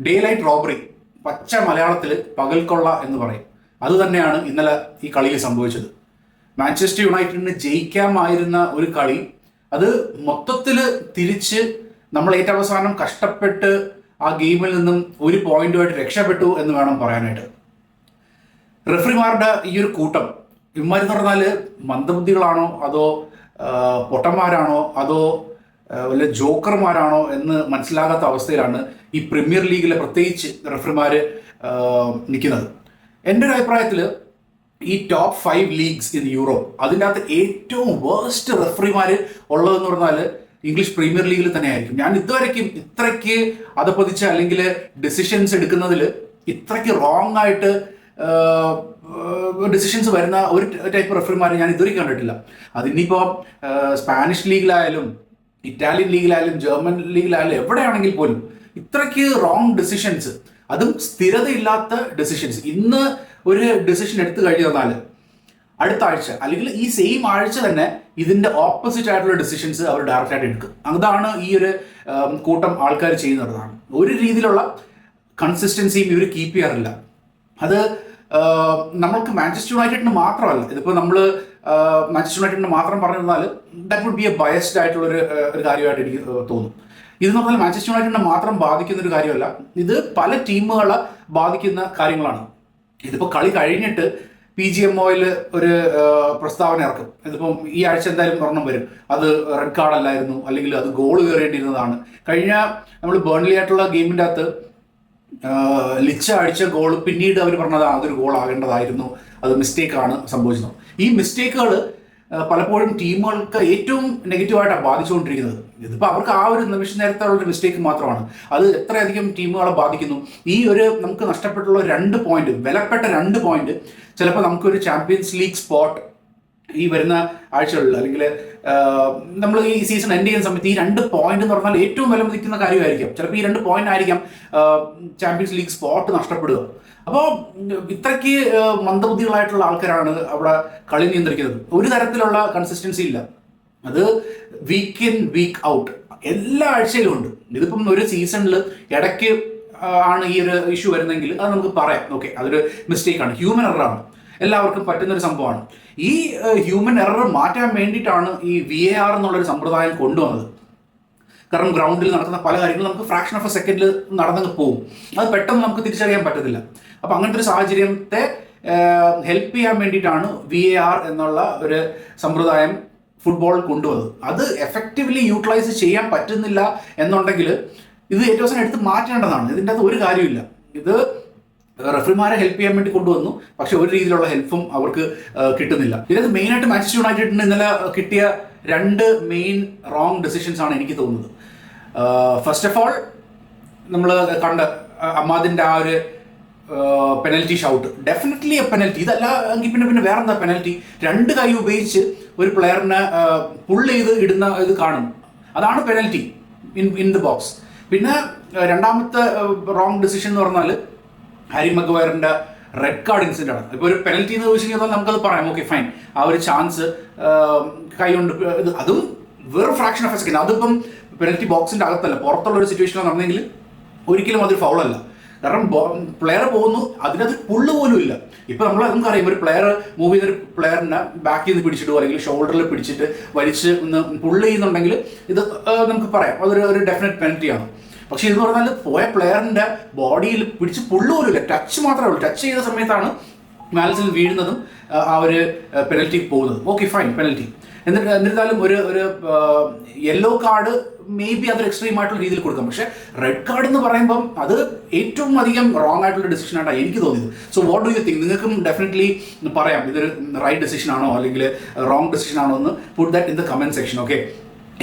Day light robbery, പച്ച മലയാളത്തിൽ പകൽക്കൊള്ള എന്ന് പറയും. അത് തന്നെയാണ് ഇന്നലെ ഈ കളിയിൽ സംഭവിച്ചത്. മാഞ്ചസ്റ്റർ യുണൈറ്റഡിന് ജയിക്കാമായിരുന്ന ഒരു കളി, അത് മൊത്തത്തിൽ തിരിച്ച് നമ്മൾ ഏറ്റവും അവസാനം കഷ്ടപ്പെട്ട് ആ ഗെയിമിൽ നിന്നും ഒരു പോയിന്റുമായിട്ട് രക്ഷപ്പെട്ടു എന്ന് വേണം പറയാനായിട്ട്. റെഫറിമാരുടെ ഈ ഒരു കൂട്ടം, ഇവന്മാരെന്ന് പറഞ്ഞാൽ മന്ദബുദ്ധികളാണോ അതോ പൊട്ടന്മാരാണോ അതോ വല്ല ജോക്കർമാരാണോ എന്ന് മനസ്സിലാകാത്ത അവസ്ഥയിലാണ് ഈ പ്രീമിയർ ലീഗിലെ പ്രത്യേകിച്ച് റെഫറിമാർ നിൽക്കുന്നത്. എൻ്റെ ഒരു അഭിപ്രായത്തിൽ ഈ ടോപ്പ് 5 ലീഗ്സ് ഇൻ യൂറോപ്പ്, അതിൻ്റെ അകത്ത് ഏറ്റവും വേർസ്റ്റ് റെഫറിമാർ ഉള്ളതെന്ന് പറഞ്ഞാൽ ഇംഗ്ലീഷ് പ്രീമിയർ ലീഗിൽ തന്നെ ആയിരിക്കും. ഞാൻ ഇതുവരെയ്ക്കും ഇത്രയ്ക്ക് അതപ്പതിച്ച് അല്ലെങ്കിൽ ഡിസിഷൻസ് എടുക്കുന്നതിൽ ഇത്രയ്ക്ക് റോങ് ആയിട്ട് ഡിസിഷൻസ് വരുന്ന ഒരു ടൈപ്പ് റെഫറിമാർ ഞാൻ ഇതുവരെ കണ്ടിട്ടില്ല. അതിനിപ്പോൾ സ്പാനിഷ് ലീഗിലായാലും ഇറ്റാലിയൻ ലീഗിലായാലും ജർമ്മൻ ലീഗിലായാലും എവിടെയാണെങ്കിൽ പോലും ഇത്രയ്ക്ക് റോങ് ഡിസിഷൻസ്, അതും സ്ഥിരതയില്ലാത്ത ഡിസിഷൻസ്. ഇന്ന് ഒരു ഡിസിഷൻ എടുത്തു കഴിഞ്ഞാൽ അടുത്ത ആഴ്ച അല്ലെങ്കിൽ ഈ സെയിം ആഴ്ച തന്നെ ഇതിൻ്റെ ഓപ്പോസിറ്റ് ആയിട്ടുള്ള ഡിസിഷൻസ് അവർ ഡയറക്റ്റായിട്ട് എടുക്കും. അതാണ് ഈ ഒരു കൂട്ടം ആൾക്കാർ ചെയ്യുന്നതാണ്. ഒരു രീതിയിലുള്ള കൺസിസ്റ്റൻസിയും ഇവർ കീപ്പ് ചെയ്യാറില്ല. അത് നമ്മൾക്ക് മാഞ്ചസ്റ്റർ യുണൈറ്റഡിന് മാത്രമല്ല, ഇതിപ്പോൾ നമ്മൾ മാഞ്ചസ്റ്റർ യുണൈറ്റഡിന് മാത്രം പറഞ്ഞാൽ that would be a biased ആയിട്ടുള്ളൊരു കാര്യമായിട്ട് എനിക്ക് തോന്നും. ഇതെന്ന് പറഞ്ഞാൽ മാഞ്ചസ്റ്റർ യുണൈറ്റഡിനെ മാത്രം ബാധിക്കുന്ന ഒരു കാര്യമല്ല, ഇത് പല ടീമുകളെ ബാധിക്കുന്ന കാര്യങ്ങളാണ്. ഇതിപ്പോൾ കളി കഴിഞ്ഞിട്ട് PGMOയിൽ ഒരു പ്രസ്താവന ഇറക്കും. ഇതിപ്പം ഈ ആഴ്ച എന്തായാലും ഒരെണ്ണം വരും, അത് റെഡ് കാർഡ് അല്ലായിരുന്നു അല്ലെങ്കിൽ അത് ഗോൾ കയറേണ്ടിയിരുന്നതാണ്. കഴിഞ്ഞ നമ്മൾ ബേൺലി ആയിട്ടുള്ള ഗെയിമിൻ്റെ അകത്ത് ലിച്ച അടിച്ച ഗോൾ പിന്നീട് അവർ പറഞ്ഞത് അതൊരു ഗോൾ ആകേണ്ടതായിരുന്നു, അത് മിസ്റ്റേക്കാണ് സംഭവിച്ചത്. ഈ മിസ്റ്റേക്കുകൾ പലപ്പോഴും ടീമുകൾക്ക് ഏറ്റവും നെഗറ്റീവായിട്ടാണ് ബാധിച്ചുകൊണ്ടിരിക്കുന്നത്. ഇതിപ്പോൾ അവർക്ക് ആ ഒരു നിമിഷ നേരത്തുള്ളൊരു മിസ്റ്റേക്ക് മാത്രമാണ്, അത് എത്രയധികം ടീമുകളെ ബാധിക്കുന്നു. ഈ ഒരു നമുക്ക് നഷ്ടപ്പെട്ടുള്ള 2 പോയിന്റ്, വിലപ്പെട്ട 2 പോയിന്റ് ചിലപ്പോൾ നമുക്കൊരു ചാമ്പ്യൻസ് ലീഗ് സ്പോട്ട് ഈ വരുന്ന ആഴ്ചകളിൽ അല്ലെങ്കിൽ നമ്മൾ ഈ സീസൺ എൻഡ് ചെയ്യുന്ന സമയത്ത് ഈ 2 പോയിന്റ് എന്ന് പറഞ്ഞാൽ ഏറ്റവും വില മതിക്കുന്ന കാര്യമായിരിക്കും. ചിലപ്പോൾ ഈ 2 പോയിന്റ് ആയിരിക്കാം ചാമ്പ്യൻസ് ലീഗ് സ്പോട്ട് നഷ്ടപ്പെടുക. അപ്പോൾ ഇത്രയ്ക്ക് മന്ദബുദ്ധികളായിട്ടുള്ള ആൾക്കാരാണ് അവിടെ കളി നിയന്ത്രിക്കുന്നത്. ഒരു തരത്തിലുള്ള കൺസിസ്റ്റൻസി ഇല്ല. അത് വീക്ക് ഇൻ വീക്ക് ഔട്ട് എല്ലാ ആഴ്ചയിലും ഉണ്ട്. ഇതിപ്പം ഒരു സീസണിൽ ഇടയ്ക്ക് ആണ് ഈ ഒരു ഇഷ്യൂ വരുന്നതെങ്കിൽ അത് നമുക്ക് പറയാം, ഓക്കെ അതൊരു മിസ്റ്റേക്കാണ്, ഹ്യൂമൻ എററാണ്, എല്ലാവർക്കും പറ്റുന്നൊരു സംഭവമാണ്. ഈ ഹ്യൂമൻ എറർ മാറ്റാൻ വേണ്ടിയിട്ടാണ് ഈ VAR എന്നുള്ളൊരു സമ്പ്രദായം കൊണ്ടുവന്നത്. കാരണം ഗ്രൗണ്ടിൽ നടക്കുന്ന പല കാര്യങ്ങളും നമുക്ക് ഫ്രാക്ഷൻ ഓഫ് എ സെക്കൻഡിൽ നടന്നങ്ങ് പോകും, അത് പെട്ടെന്ന് നമുക്ക് തിരിച്ചറിയാൻ പറ്റത്തില്ല. അപ്പോൾ അങ്ങനത്തെ ഒരു സാഹചര്യത്തെ ഹെൽപ്പ് ചെയ്യാൻ വേണ്ടിയിട്ടാണ് VAR എന്നുള്ള ഒരു സമ്പ്രദായം ഫുട്ബോൾ കൊണ്ടുവന്നത്. അത് എഫക്റ്റീവ്ലി യൂട്ടിലൈസ് ചെയ്യാൻ പറ്റുന്നില്ല എന്നുണ്ടെങ്കിൽ ഇത് ഏറ്റവും ദിവസം എടുത്ത് മാറ്റേണ്ടതാണ്. ഇതിൻ്റെ അകത്ത് ഒരു കാര്യമില്ല. ഇത് റെഫറിമാരെ ഹെൽപ്പ് ചെയ്യാൻ വേണ്ടി കൊണ്ടുവന്നു, പക്ഷെ ഒരു രീതിയിലുള്ള ഹെൽപ്പും അവർക്ക് കിട്ടുന്നില്ല. ഇതിനകത്ത് മെയിനായിട്ട് മാഞ്ചസ്റ്റർ യുണൈറ്റഡിന് ഇന്നലെ കിട്ടിയ 2 മെയിൻ റോങ് ഡിസിഷൻസ് ആണ് എനിക്ക് തോന്നുന്നത്. ഫസ്റ്റ് ഓഫ് ഓൾ നമ്മൾ കണ്ട അമാദിൻ്റെ ആ ഒരു penalty shout, definitely A penalty. ഇതല്ല എങ്കിൽ പിന്നെ വേറെ എന്താ പെനൽറ്റി? 2 കൈ ഉപയോഗിച്ച് ഒരു പ്ലെയറിനെ പുൾ ചെയ്ത് ഇടുന്ന ഇത് കാണും, അതാണ് പെനൽറ്റി ഇൻ ദ ബോക്സ്. പിന്നെ രണ്ടാമത്തെ റോങ് ഡിസിഷൻ എന്ന് പറഞ്ഞാൽ ഹാരി മഗ്വയറിൻ്റെ റെഡ് കാർഡ് ഇൻസിഡൻ്റ് ആണ്. ഇപ്പോൾ ഒരു പെനൽറ്റി എന്ന് ചോദിച്ചെങ്കിൽ നമുക്കത് പറയാം, ഓക്കെ ഫൈൻ, ആ ഒരു ചാൻസ് കൈ കൊണ്ട് ഇത്, അതും വെറും ഫ്രാക്ഷൻ ഓഫ് എ സെക്കൻഡ്. അതിപ്പം പെനൽറ്റി ബോക്സിൻ്റെ അകത്തല്ല, പുറത്തുള്ള ഒരു സിറ്റുവേഷനിൽ നടന്നെങ്കിൽ ഒരിക്കലും അതൊരു ഫൗളല്ല. കാരണം പ്ലെയർ പോകുന്നു, അതിനകത്ത് പുള്ള് പോലും ഇല്ല. ഇപ്പം നമുക്കറിയാം, ഒരു പ്ലെയർ മൂവ് ചെയ്തൊരു പ്ലെയറിനെ ബാക്കിൽ നിന്ന് പിടിച്ചിട്ടോ അല്ലെങ്കിൽ ഷോൾഡറിൽ പിടിച്ചിട്ട് വലിച്ച് ഒന്ന് പുള്ള് ചെയ്യുന്നുണ്ടെങ്കിൽ ഇത് നമുക്ക് പറയാം അതൊരു ഡെഫിനറ്റ് പെനൽറ്റിയാണ്. പക്ഷേ ഇതെന്ന് പറഞ്ഞാൽ പോയ പ്ലെയറിൻ്റെ ബോഡിയിൽ പിടിച്ച് പുള്ളു പോലും ഇല്ല, ടച്ച് മാത്രമേ ഉള്ളൂ. ടച്ച് ചെയ്ത സമയത്താണ് മാലസിൽ വീഴുന്നതും ആ ഒരു പെനൽറ്റി പോകുന്നതും. Okay fine, penalty. എന്നിരുന്നാലും ഒരു യെല്ലോ കാർഡ് മേ ബി അതൊരു എക്സ്ട്രീം ആയിട്ടുള്ള രീതിയിൽ കൊടുക്കാം. പക്ഷേ റെഡ് കാർഡ് എന്ന് പറയുമ്പം അത് ഏറ്റവും അധികം റോങ് ആയിട്ടുള്ള ഡിസിഷൻ ആയിട്ടാണ് എനിക്ക് തോന്നിയത്. So what do you think? നിങ്ങൾക്കും ഡെഫിനറ്റ്ലി പറയാം ഇതൊരു റൈറ്റ് ഡിസിഷൻ ആണോ അല്ലെങ്കിൽ റോങ് ഡിസിഷൻ ആണോ എന്ന് puttu that in the comment section. Okay,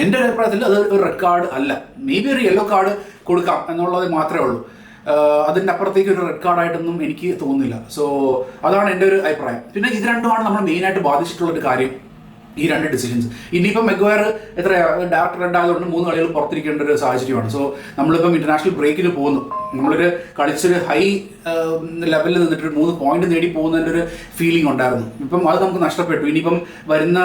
എൻ്റെ അഭിപ്രായത്തിൽ അത് ഒരു റെഡ് കാർഡ് അല്ല, മേ ബി ഒരു യെല്ലോ കാർഡ് കൊടുക്കാം എന്നുള്ളത് മാത്രമേ ഉള്ളൂ. അതിൻ്റെ അപ്പുറത്തേക്ക് ഒരു റെഡ് കാർഡായിട്ടൊന്നും എനിക്ക് തോന്നുന്നില്ല. സോ അതാണ് എൻ്റെ ഒരു അഭിപ്രായം. പിന്നെ ഇത് രണ്ടുമാണ് നമ്മൾ മെയിനായിട്ട് ബാധിച്ചിട്ടുള്ളൊരു കാര്യം. ഈ രണ്ട് ഡിസിഷൻസ്. ഇനിയിപ്പം മെഗ്വയർ എത്രയാ ഡയറക്ടർ റെഡ് ആയതുകൊണ്ട് 3 കളികൾ പുറത്തിരിക്കേണ്ട ഒരു സാഹചര്യമാണ്. സോ നമ്മളിപ്പം ഇന്റർനാഷണൽ ബ്രേക്കിന് പോകുന്നു, നമ്മളൊരു കളിച്ചൊരു ഹൈ ലെവലിൽ നിന്നിട്ട് 3 പോയിന്റ് നേടി പോകുന്നതിൻ്റെ ഒരു ഫീലിംഗ് ഉണ്ടായിരുന്നു. ഇപ്പം അത് നമുക്ക് നഷ്ടപ്പെട്ടു. ഇനിയിപ്പം വരുന്ന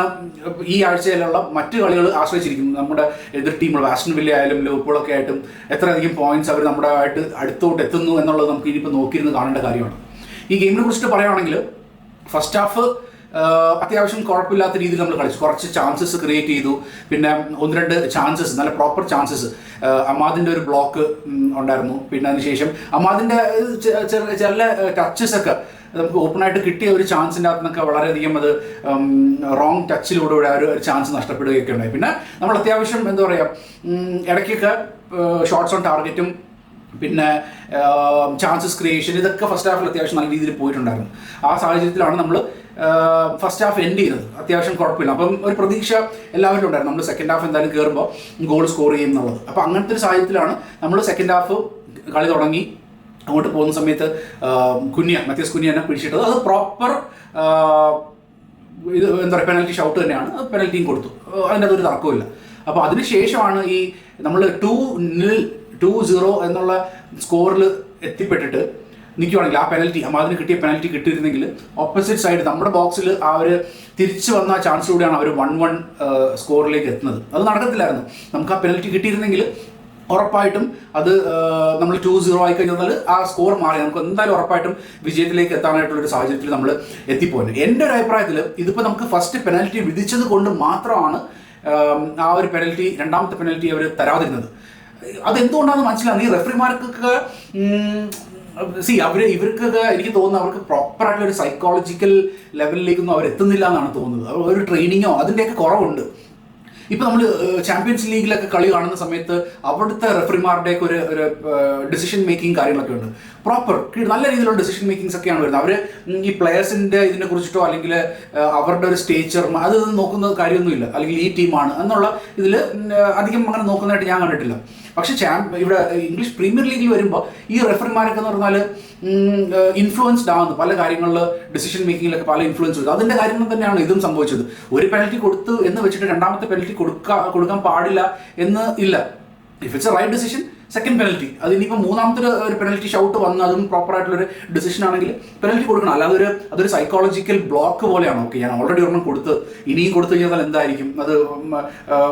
ഈ ആഴ്ചയിലുള്ള മറ്റ് കളികൾ ആശ്രയിച്ചിരിക്കും. നമ്മുടെ എതിർ ടീമുകൾ ആസ്റ്റൺ വില്ല ആയാലും ലിവർപൂളൊക്കെ ആയിട്ടും എത്രയധികം പോയിന്റ്സ് അവർ നമ്മുടെ ആയിട്ട് അടുത്തോട്ട് എത്തുന്നു എന്നുള്ളത് നമുക്ക് ഇനിയിപ്പോൾ നോക്കിയിരുന്ന് കാണേണ്ട കാര്യമാണ്. ഈ ഗെയിമിനെ കുറിച്ചിട്ട് പറയുകയാണെങ്കിൽ ഫസ്റ്റ് ഹാഫ് അത്യാവശ്യം കുഴപ്പമില്ലാത്ത രീതിയിൽ നമ്മൾ കളിച്ചു. കുറച്ച് ചാൻസസ് ക്രിയേറ്റ് ചെയ്തു. പിന്നെ 1-2 ചാൻസസ്, നല്ല പ്രോപ്പർ ചാൻസസ്. അമാദിൻ്റെ ഒരു ബ്ലോക്ക് ഉണ്ടായിരുന്നു. പിന്നെ അതിനുശേഷം അമാദിൻ്റെ ചില ടച്ചസ് ഒക്കെ നമുക്ക് ഓപ്പണായിട്ട് കിട്ടിയ ഒരു ചാൻസിൻ്റെ അകത്ത് നിന്നൊക്കെ വളരെയധികം അത് റോങ് ടച്ചിലൂടെ ആ ഒരു ചാൻസ് നഷ്ടപ്പെടുകയൊക്കെ ഉണ്ടായി. പിന്നെ നമ്മൾ അത്യാവശ്യം എന്താ പറയുക, ഇടയ്ക്കൊക്കെ ഷോട്ട്സ് ഓൺ ടാർഗറ്റും പിന്നെ ചാൻസസ് ക്രിയേഷൻ ഇതൊക്കെ ഫസ്റ്റ് ഹാഫിൽ അത്യാവശ്യം നല്ല രീതിയിൽ പോയിട്ടുണ്ടായിരുന്നു. ആ സാഹചര്യത്തിലാണ് നമ്മൾ ഫസ്റ്റ് ഹാഫ് എൻഡ് ചെയ്തത്. അത്യാവശ്യം കുഴപ്പമില്ല. അപ്പം ഒരു പ്രതീക്ഷ എല്ലാവരും ഉണ്ടായിരുന്നു, നമ്മൾ സെക്കൻഡ് ഹാഫ് എന്തായാലും കയറുമ്പോൾ ഗോൾ സ്കോർ ചെയ്യും എന്നുള്ളത്. അപ്പോൾ അങ്ങനത്തെ ഒരു സാഹചര്യത്തിലാണ് നമ്മൾ സെക്കൻഡ് ഹാഫ് കളി തുടങ്ങി. അങ്ങോട്ട് പോകുന്ന സമയത്ത് മത്യാസ് കുഞ്ഞിനെ പിടിച്ചിട്ടത്. അത് പ്രോപ്പർ ഇത് എന്താ പറയുക, പെനൽറ്റി ഷൗട്ട് തന്നെയാണ്. പെനൽറ്റിയും കൊടുത്തു, അതിൻ്റെ അതൊരു തർക്കമില്ല. അപ്പോൾ അതിനുശേഷമാണ് ഈ നമ്മൾ 2-0 എന്നുള്ള സ്കോറിൽ എത്തിപ്പെട്ടിട്ട് നിൽക്കുവാണെങ്കിൽ ആ പെനൽറ്റി അതിന് കിട്ടിയ പെനൽറ്റി കിട്ടിയിരുന്നെങ്കിൽ ഓപ്പോസിറ്റ് സൈഡ് നമ്മുടെ ബോക്സിൽ ആ ഒരു തിരിച്ചു വന്ന ചാൻസിലൂടെയാണ് അവർ 1-1 സ്കോറിലേക്ക് എത്തുന്നത്. അത് നടക്കത്തില്ലായിരുന്നു. നമുക്ക് ആ പെനൽറ്റി കിട്ടിയിരുന്നെങ്കിൽ ഉറപ്പായിട്ടും അത് നമ്മൾ 2-0 ആയി കഴിഞ്ഞാൽ ആ സ്കോർ മാറി നമുക്ക് എന്തായാലും ഉറപ്പായിട്ടും വിജയത്തിലേക്ക് എത്താനായിട്ടുള്ളൊരു സാഹചര്യത്തിൽ നമ്മൾ എത്തിപ്പോയത്. എൻ്റെ ഒരു അഭിപ്രായത്തിൽ ഇതിപ്പോൾ നമുക്ക് ഫസ്റ്റ് പെനൽറ്റി വിധിച്ചത് കൊണ്ട് മാത്രമാണ് ആ ഒരു പെനൽറ്റി, രണ്ടാമത്തെ പെനൽറ്റി അവർ തരാതിരുന്നത്. അതെന്തുകൊണ്ടാണെന്ന് മനസ്സിലാകും. ഈ റെഫറിമാർക്കൊക്കെ ഇവർക്കൊക്കെ എനിക്ക് തോന്നുന്നു അവർക്ക് പ്രോപ്പറായിട്ടുള്ള ഒരു സൈക്കോളജിക്കൽ ലെവലിലേക്കൊന്നും അവർ എത്തുന്നില്ല എന്നാണ് തോന്നുന്നത്. ഒരു ട്രെയിനിങ്ങോ അതിൻ്റെയൊക്കെ കുറവുണ്ട്. ഇപ്പോൾ നമ്മൾ ചാമ്പ്യൻസ് ലീഗിലൊക്കെ കളി കാണുന്ന സമയത്ത് അവിടുത്തെ റെഫറിമാരുടെയൊക്കെ ഒരു ഡിസിഷൻ മേക്കിംഗ് കാര്യങ്ങളൊക്കെ ഉണ്ട്. പ്രോപ്പർ നല്ല രീതിയിലുള്ള ഡിസിഷൻ മേക്കിങ്സ് ഒക്കെയാണ് വരുന്നത്. അവർ ഈ പ്ലെയേഴ്സിൻ്റെ ഇതിനെ കുറിച്ചിട്ടോ അല്ലെങ്കിൽ അവരുടെ ഒരു സ്റ്റേച്ചർ അത് നോക്കുന്ന കാര്യമൊന്നുമില്ല. അല്ലെങ്കിൽ ഈ ടീമാണ് എന്നുള്ള ഇതിൽ അധികം അങ്ങനെ നോക്കുന്നതായിട്ട് ഞാൻ കണ്ടിട്ടില്ല. പക്ഷേ ഇവിടെ ഇംഗ്ലീഷ് പ്രീമിയർ ലീഗിൽ വരുമ്പോൾ ഈ റെഫറിമാരൊക്കെ എന്ന് പറഞ്ഞാൽ ഇൻഫ്ലുവൻസ്ഡ് ആവുന്നു പല കാര്യങ്ങളിൽ, ഡിസിഷൻ മേക്കിങ്ങിലൊക്കെ പല ഇൻഫ്ലുവൻസ് വരും. അതിൻ്റെ കാര്യങ്ങൾ തന്നെയാണ് ഇതും സംഭവിച്ചത്. ഒരു പെനൽറ്റി കൊടുത്തു എന്ന് വെച്ചിട്ട് രണ്ടാമത്തെ പെനൽറ്റി കൊടുക്കാൻ പാടില്ല എന്ന് ഇല്ല. If it's a right decision second penalty, അത് ഇനിയിപ്പോൾ മൂന്നാമത്തെ ഒരു പെനൽറ്റി ഷൗട്ട് വന്ന് അതും പ്രോപ്പറായിട്ടുള്ളൊരു ഡിസിഷൻ ആണെങ്കിൽ പെനൽറ്റി കൊടുക്കണം. അല്ലാതെ അതൊരു സൈക്കോളജിക്കൽ ബ്ലോക്ക് പോലെയാണ്. ഓക്കെ, ഞാൻ ഓൾറെഡി ഒരെണ്ണം കൊടുത്ത് ഇനിയും കൊടുത്തു കഴിഞ്ഞാൽ എന്തായിരിക്കും, അത്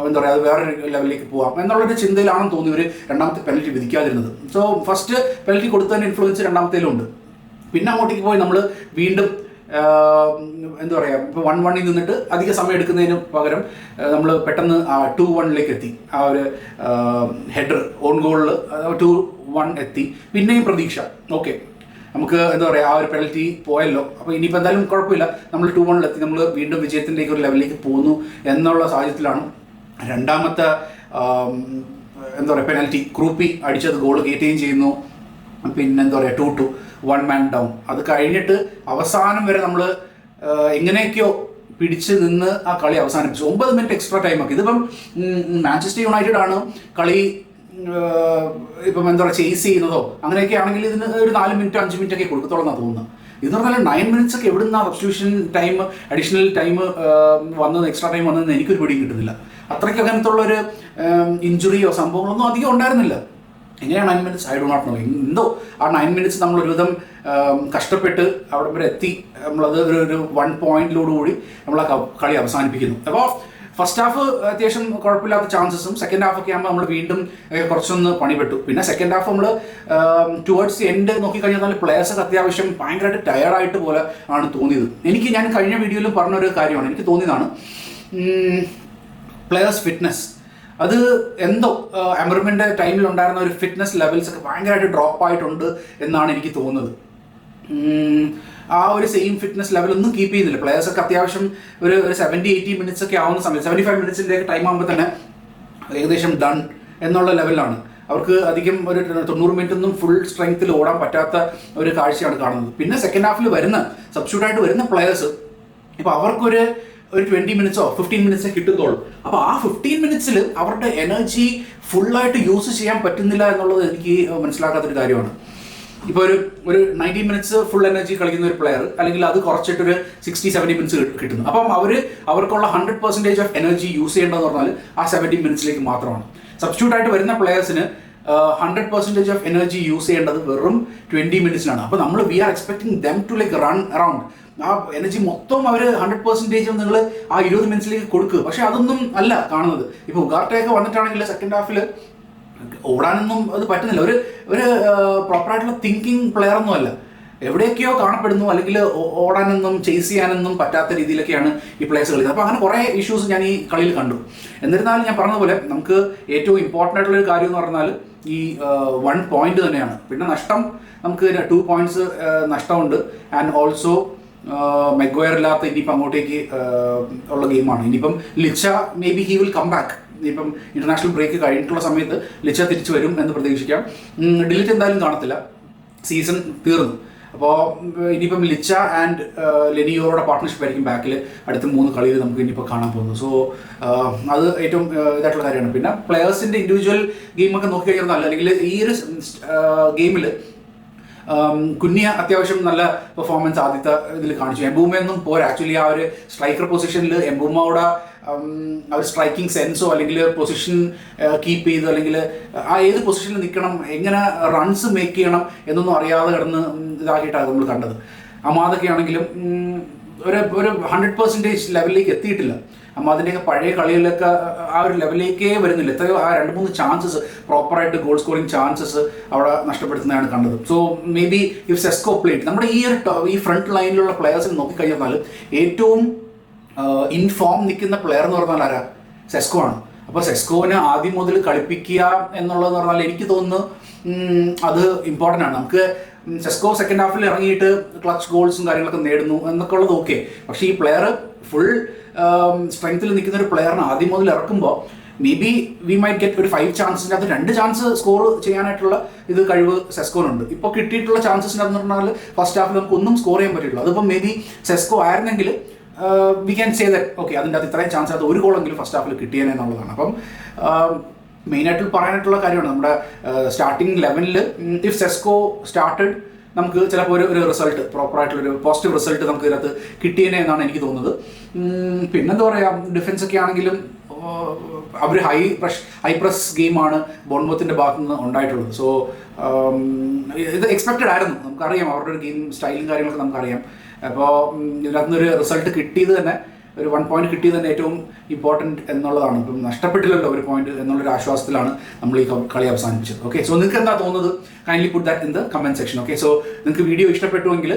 എന്താ പറയുക, അത് വേറെ ലെവലിലേക്ക് പോകാം എന്നുള്ളൊരു ചിന്തയിലാണെന്ന് തോന്നി ഒരു രണ്ടാമത്തെ പെനൽറ്റി വിധിക്കാതിരുന്നത്. സോ ഫസ്റ്റ് പെനൽറ്റി കൊടുത്തതിൻ്റെ ഇൻഫ്ലുവൻസ് രണ്ടാമത്തേലും ഉണ്ട്. പിന്നെ അങ്ങോട്ടേക്ക് പോയി നമ്മൾ വീണ്ടും എന്താ പറയുക, ഇപ്പോൾ 1-1 നിന്നിട്ട് അധിക സമയം എടുക്കുന്നതിന് പകരം നമ്മൾ പെട്ടെന്ന് 2-1 എത്തി. ആ ഒരു ഹെഡർ ഓൺ ഗോളിൽ 2-1 എത്തി. പിന്നെയും പ്രതീക്ഷ, ഓക്കെ നമുക്ക് എന്താ പറയുക, ആ ഒരു പെനൽറ്റി പോയല്ലോ, അപ്പോൾ ഇനിയിപ്പോൾ എന്തായാലും കുഴപ്പമില്ല, നമ്മൾ 2-1 എത്തി, നമ്മൾ വീണ്ടും വിജയത്തിൻ്റെ ഒരു ലെവലിലേക്ക് പോകുന്നു എന്നുള്ള സാഹചര്യത്തിലാണ് രണ്ടാമത്തെ എന്താ പറയുക പെനൽറ്റി ക്രൂപ്പി അടിച്ചത് ഗോൾ കയറ്റുകയും ചെയ്യുന്നു. പിന്നെ എന്താ പറയുക 2-2 1 man down. അത് കഴിഞ്ഞിട്ട് അവസാനം വരെ നമ്മൾ എങ്ങനെയൊക്കെയോ പിടിച്ച് നിന്ന് ആ കളി അവസാനിപ്പിച്ചു. 9 മിനിറ്റ് എക്സ്ട്രാ ടൈമൊക്കെ. ഇതിപ്പം മാഞ്ചസ്റ്റർ യുണൈറ്റഡ് ആണ് കളി ഇപ്പം എന്താ പറയുക ചേസ് ചെയ്യുന്നതോ അങ്ങനെയൊക്കെ ആണെങ്കിൽ ഇതിന് ഒരു 4 മിനിറ്റ് 5 മിനിറ്റ് ഒക്കെ കൊടുക്കത്തോളെന്നാണ് തോന്നുന്നത്. ഇതെന്ന് പറഞ്ഞാൽ 9 മിനിറ്റ്സ് ഒക്കെ എവിടുന്ന സബ്സ്റ്റിറ്റ്യൂഷൻ ടൈം, അഡീഷണൽ ടൈം വന്നത്, എക്സ്ട്രാ ടൈം വന്നതെന്ന് എനിക്കൊരു പിടിയും കിട്ടുന്നില്ല. അത്രയ്ക്ക് അങ്ങനത്തുള്ളൊരു ഇഞ്ചുറിയോ സംഭവങ്ങളൊന്നും അധികം ഉണ്ടായിരുന്നില്ല. എങ്ങനെയാണ് 9 minutes I do not know. എന്തോ ആ 9 മിനിറ്റ്സ് നമ്മൾ ഒരുവിധം കഷ്ടപ്പെട്ട് അവിടെ വരെ എത്തി. നമ്മളത് ഒരു 1 പോയിന്റിലോടുകൂടി നമ്മൾ ആ കളി അവസാനിപ്പിക്കുന്നു. അപ്പോൾ ഫസ്റ്റ് ഹാഫ് അത്യാവശ്യം കുഴപ്പമില്ലാത്ത ചാൻസസും സെക്കൻഡ് ഹാഫ് ഒക്കെ ആകുമ്പോൾ നമ്മൾ വീണ്ടും കുറച്ചൊന്ന് പണിപ്പെട്ടു. പിന്നെ സെക്കൻഡ് ഹാഫ് നമ്മൾ ടുവേർഡ്സ് എൻഡ് നോക്കിക്കഴിഞ്ഞാൽ പ്ലേയേഴ്സൊക്കെ അത്യാവശ്യം ഭയങ്കരമായിട്ട് ടയർഡായിട്ട് പോലെ ആണ് തോന്നിയത്. ഞാൻ കഴിഞ്ഞ വീഡിയോയിലും പറഞ്ഞൊരു കാര്യമാണ്, എനിക്ക് തോന്നിയതാണ് പ്ലേയേഴ്സ് ഫിറ്റ്നസ്. അത് എന്തോ എമർമെൻ്റെ ടൈമിൽ ഉണ്ടായിരുന്ന ഒരു ഫിറ്റ്നസ് ലെവൽസ് ഒക്കെ ഭയങ്കരമായിട്ട് ഡ്രോപ്പ് ആയിട്ടുണ്ട് എന്നാണ് എനിക്ക് തോന്നുന്നത്. ആ ഒരു സെയിം ഫിറ്റ്നസ് ലെവലൊന്നും കീപ്പ് ചെയ്യുന്നില്ല. പ്ലേയേഴ്സൊക്കെ അത്യാവശ്യം ഒരു 70-80 മിനിറ്റ്സ് ഒക്കെ ആവുന്ന സമയത്ത് 75 മിനിറ്റ്സിൻ്റെ ടൈം ആകുമ്പോൾ തന്നെ ഏകദേശം ഡൺ എന്നുള്ള ലെവലിലാണ്. അവർക്ക് അധികം ഒരു 90 മിനിറ്റ് ഒന്നും ഫുൾ സ്ട്രെങ്ത്തിൽ ഓടാൻ പറ്റാത്ത ഒരു കാഴ്ചയാണ് കാണുന്നത്. പിന്നെ സെക്കൻഡ് ഹാഫിൽ സബ്സ്റ്റിറ്റ്യൂട്ടായിട്ട് വരുന്ന പ്ലേയേഴ്സ് ഇപ്പോൾ അവർക്കൊരു 20 മിനിറ്റ്സോ 15 മിനിറ്റ്സോ കിട്ടുന്നുള്ളൂ. അപ്പോൾ ആ 15 മിനിറ്റ്സിൽ അവരുടെ എനർജി ഫുള്ളായിട്ട് യൂസ് ചെയ്യാൻ പറ്റുന്നില്ല എന്നുള്ളത് എനിക്ക് മനസ്സിലാക്കാത്തൊരു കാര്യമാണ്. ഇപ്പോൾ ഒരു 90 മിനിറ്റ്സ് ഫുൾ എനർജി കളിക്കുന്ന ഒരു പ്ലെയർ അല്ലെങ്കിൽ അത് കുറച്ചിട്ടൊരു 60-70 മിനിറ്റ്സ് കിട്ടുന്നു. അപ്പം അവർക്കുള്ള 100% ഓഫ് എനർജി യൂസ് ചെയ്യേണ്ടതെന്ന് പറഞ്ഞാൽ ആ 70 മിനിറ്റ്സിലേക്ക് മാത്രമാണ്. സബ്സ്റ്റിറ്റ്യൂട്ട് ആയിട്ട് വരുന്ന പ്ലെയേഴ്സിന് 100% ഓഫ് എനർജി യൂസ് ചെയ്യേണ്ടത് വെറും 20 മിനിറ്റ്സിലാണ്. അപ്പോൾ we are expecting them to like run around. ആ എനർജി മൊത്തം അവർ 100% നിങ്ങൾ ആ 20 മിനിറ്റ്സിലേക്ക് കൊടുക്കുക. പക്ഷെ അതൊന്നും അല്ല കാണുന്നത്. ഇപ്പോൾ ഉഗാർട്ടയൊക്കെ വന്നിട്ടാണെങ്കിൽ സെക്കൻഡ് ഹാഫിൽ ഓടാനൊന്നും അത് പറ്റുന്നില്ല. ഒരു പ്രോപ്പറായിട്ടുള്ള തിങ്കിങ് പ്ലെയർ ഒന്നും അല്ല. എവിടെയൊക്കെയോ കാണപ്പെടുന്നു, അല്ലെങ്കിൽ ഓടാനൊന്നും ചേസ് ചെയ്യാനൊന്നും പറ്റാത്ത രീതിയിലൊക്കെയാണ് ഈ പ്ലേയേഴ്സ് കളിക്കുന്നത്. അപ്പോൾ അങ്ങനെ കുറേ ഇഷ്യൂസ് ഞാൻ ഈ കളിയിൽ കണ്ടു. എന്നിരുന്നാലും ഞാൻ പറഞ്ഞതുപോലെ നമുക്ക് ഏറ്റവും ഇമ്പോർട്ടൻ്റ് ആയിട്ടുള്ളൊരു കാര്യം എന്ന് പറഞ്ഞാൽ ഈ 1 പോയിന്റ് തന്നെയാണ്. പിന്നെ നഷ്ടം നമുക്ക് 2 പോയിന്റ്സ് നഷ്ടമുണ്ട്. ആൻഡ് ഓൾസോ മെഗ്വയർ ഇല്ലാത്ത ഇനിയിപ്പം അങ്ങോട്ടേക്ക് ഉള്ള ഗെയിമാണ്. ഇനിയിപ്പം Licha maybe he will come back. ഇനിയിപ്പം ഇന്റർനാഷണൽ ബ്രേക്ക് കഴിഞ്ഞിട്ടുള്ള സമയത്ത് ലിച്ച തിരിച്ചു വരും എന്ന് പ്രതീക്ഷിക്കാം. ഡിലീറ്റ് എന്തായാലും കാണത്തില്ല, സീസൺ തീർന്നു. അപ്പോൾ ഇനിയിപ്പം ലിച്ച ആൻഡ് ലെനിയോയുടെ പാർട്ട്ണർഷിപ്പ് ആയിരിക്കും ബാക്കിൽ അടുത്ത 3 കളിയിൽ നമുക്ക് ഇനിയിപ്പോൾ കാണാൻ പോകുന്നത്. സോ അത് ഏറ്റവും ഇതായിട്ടുള്ള കാര്യമാണ്. പിന്നെ പ്ലെയേഴ്സിൻ്റെ ഇൻഡിവിജ്വൽ ഗെയിമൊക്കെ നോക്കി കഴിഞ്ഞാൽ നല്ല, അല്ലെങ്കിൽ ഈ ഒരു ഗെയിമിൽ കുഞ്ഞിയ അത്യാവശ്യം നല്ല പെർഫോമൻസ് ആദ്യത്തെ ഇതിൽ കാണിച്ചു. എംബൂമയൊന്നും പോരാ ആക്ച്വലി. ആ ഒരു സ്ട്രൈക്കർ പൊസിഷനിൽ എംബൂമയുടെ ആ ഒരു സ്ട്രൈക്കിംഗ് സെൻസോ അല്ലെങ്കിൽ പൊസിഷൻ കീപ്പ് ചെയ്ത് അല്ലെങ്കിൽ ആ ഏത് പൊസിഷനിൽ നിൽക്കണം, എങ്ങനെ റൺസ് മേക്ക് ചെയ്യണം എന്നൊന്നും അറിയാതെ കിടന്ന് ഇതാക്കിയിട്ടാണ് നമ്മൾ കണ്ടത്. അമാദൊക്കെ ആണെങ്കിലും ഒരു 100% ലെവലിലേക്ക് എത്തിയിട്ടില്ല. അതിൻ്റെയൊക്കെ പഴയ കളികളിലൊക്കെ ആ ഒരു ലെവലിലേക്കേ വരുന്നില്ല. എത്രയോ ആ 2-3 ചാൻസസ് പ്രോപ്പറായിട്ട് ഗോൾ സ്കോറിംഗ് ചാൻസസ് അവിടെ നഷ്ടപ്പെടുത്തുന്നതാണ് കണ്ടത്. So may be if Sesko plate നമ്മുടെ ഈ ഫ്രണ്ട് ലൈനിലുള്ള പ്ലെയേഴ്സിനെ നോക്കിക്കഴിഞ്ഞാൽ ഏറ്റവും ഇൻഫോം നിൽക്കുന്ന പ്ലെയർ എന്ന് പറഞ്ഞാൽ ആരാ? സെസ്കോ ആണ്. അപ്പോൾ സെസ്കോവിനെ ആദ്യം മുതൽ കളിപ്പിക്കുക എന്നുള്ളതെന്ന് പറഞ്ഞാൽ എനിക്ക് തോന്നുന്നു അത് ഇമ്പോർട്ടൻ്റ് ആണ്. നമുക്ക് സെസ്കോ സെക്കൻഡ് ഹാഫിൽ ഇറങ്ങിയിട്ട് ക്ലച്ച് ഗോൾസും കാര്യങ്ങളൊക്കെ നേടുന്നു എന്നൊക്കെ ഉള്ളത് ഓക്കെ. പക്ഷേ ഈ പ്ലെയർ ഫുൾ സ്ട്രെങ്ത്തിൽ നിൽക്കുന്ന ഒരു പ്ലെയറിനെ ആദ്യം മുതൽ ഇറക്കുമ്പോൾ maybe we might get ഒരു 5 ചാൻസിൻ്റെ അത് 2 ചാൻസ് സ്കോർ ചെയ്യാനായിട്ടുള്ള ഇത് കഴിവ് സെസ്കോനുണ്ട്. ഇപ്പോൾ കിട്ടിയിട്ടുള്ള ചാൻസസിൻ്റെ എന്ന് പറഞ്ഞാൽ ഫസ്റ്റ് ഹാഫിൽ നമുക്ക് ഒന്നും സ്കോർ ചെയ്യാൻ പറ്റില്ല. അതിപ്പോൾ മേ ബി സെസ്കോ ആയിരുന്നെങ്കിൽ we can say that okay അതിൻ്റെ അത് ഇത്രയും ചാൻസ് അത് ഒരു ഗോളെങ്കിലും ഫസ്റ്റ് ഹാഫിൽ കിട്ടിയേനെ എന്നുള്ളതാണ്. അപ്പം മെയിനായിട്ട് പറയാനായിട്ടുള്ള കാര്യമാണ് നമ്മുടെ സ്റ്റാർട്ടിങ് 11ൽ ഇഫ് സെസ്കോ സ്റ്റാർട്ടഡ് നമുക്ക് ചിലപ്പോൾ ഒരു റിസൾട്ട് പ്രോപ്പറായിട്ടുള്ളൊരു പോസിറ്റീവ് റിസൾട്ട് നമുക്ക് ഇതിനകത്ത് കിട്ടിയേനെ എന്നാണ് എനിക്ക് തോന്നുന്നത്. പിന്നെന്താ പറയുക, ഡിഫൻസ് ഒക്കെ ആണെങ്കിലും അവർ ഹൈ പ്രസ് ഗെയിമാണ് ബോൺമത്തിൻ്റെ ഭാഗത്തു നിന്ന് ഉണ്ടായിട്ടുള്ളത്. സോ ഇത് എക്സ്പെക്റ്റഡ് ആയിരുന്നു, നമുക്കറിയാം അവരുടെ ഒരു ഗെയിം സ്റ്റൈലും കാര്യങ്ങളൊക്കെ നമുക്കറിയാം. അപ്പോൾ ഇതിനകത്തുനിന്നൊരു റിസൾട്ട് കിട്ടിയത് തന്നെ, ഒരു 1 പോയിന്റ് കിട്ടിയത് തന്നെ ഏറ്റവും ഇമ്പോർട്ടൻറ്റ് എന്നുള്ളതാണ്. ഇപ്പം നഷ്ടപ്പെട്ടില്ലല്ലോ 1 പോയിന്റ് എന്നുള്ളൊരു ആശ്വാസത്തിലാണ് നമ്മൾ ഈ കളി അവസാനിപ്പിച്ചത്. ഓക്കെ, സോ നിങ്ങൾക്ക് എന്താ തോന്നുന്നത്? Kindly put that in the comment section. Okay, so നിങ്ങൾക്ക് വീഡിയോ ഇഷ്ടപ്പെട്ടുവെങ്കിൽ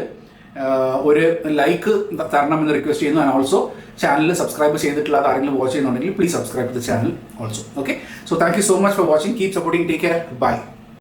ഒരു ലൈക്ക് തരണമെന്ന് റിക്വസ്റ്റ് ചെയ്യുന്നു. ആൻഡ് ഓൾസോ ചാനൽ സബ്സ്ക്രൈബ് ചെയ്തിട്ടില്ലാതെ ആരെങ്കിലും വാച്ച് ചെയ്യുന്നുണ്ടെങ്കിൽ please subscribe to the channel also. Okay, so thank you so much for watching. Keep supporting. Take care. By.